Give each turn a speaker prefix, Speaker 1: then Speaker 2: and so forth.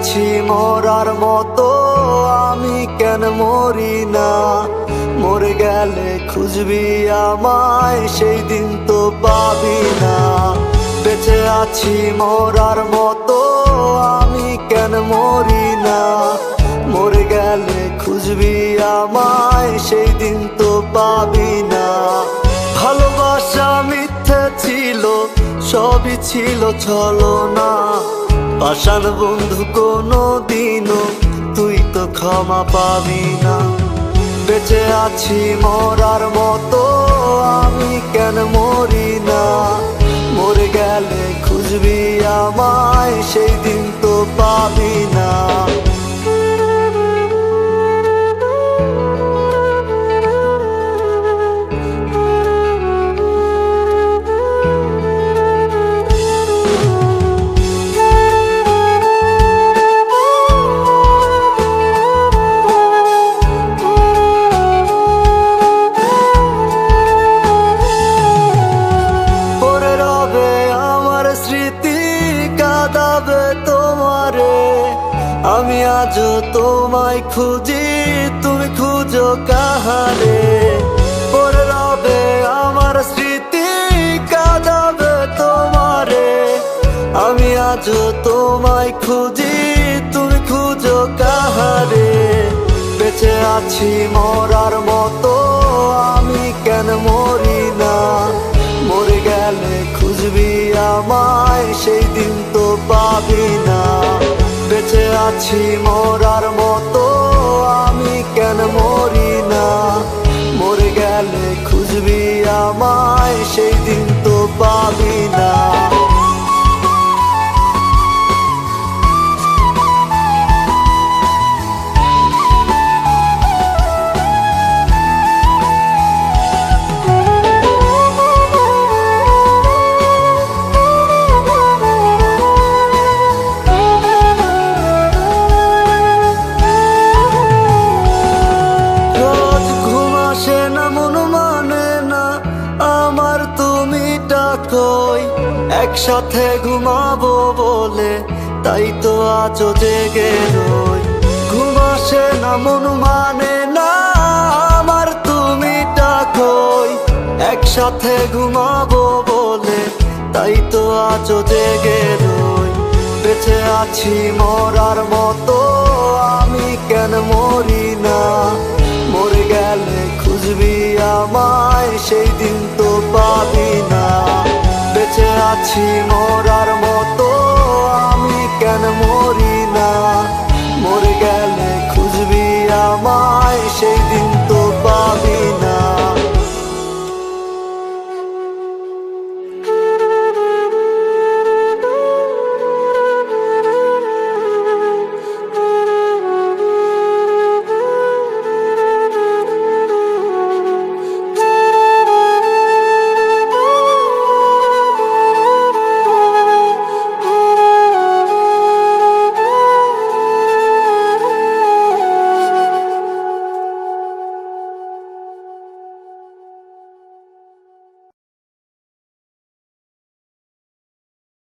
Speaker 1: আছি মরার মতো, আমি কেন মরি না? মরে গেলে খুঁজবি আমায়, সেই দিন তো পাবি না। বেঁচে আছি মরার মতো, আমি কেন মরি না? মরে গেলে খুঁজবি আমায়, সেই দিন তো পাবি না। ভালোবাসা মিথ্যে ছিল, সবই ছিল ছলনা। পাষাণ বন্ধু কোনো দিনও তুই তো ক্ষমা পাবি না। বেঁচে আছি মরার মতো, আমি কেন মরি না? মরে গেলে খুঁজবি আমায়, সেই দিন তো পাবি না। আমি আজও তোমায় খুঁজি, তুমি খুঁজো কাহারে? পড়ে রবে আমার স্মৃতি, কাঁদাবে তোমারে। আমি আজও তোমায় খুঁজি, তুমি খুঁজো কাহারে? বেঁচে আছি মরার মতো, আমি কেন মরি না? মরে গেলে খুঁজবি আমায়, সেই দিন তো পাবি না। বেঁচে আছি মরার মতো, আমি কেন মরি না? মরে গেলে খুঁজবি আমায়, সেই দিন তো পাবি না। একসাথে ঘুমাবো বলে তাই তো আজও জেগে রই। ঘুম আসে না, মন মানে না আমার, তুমি ডাকোই। একসাথে ঘুমাবো বলে তাই তো আজও জেগে রই। বেঁচে আছি মরার মতো, আমি কেন মরি না? মরে গেলে খুঁজবি আমায়, সেই দিন তো পাবি না।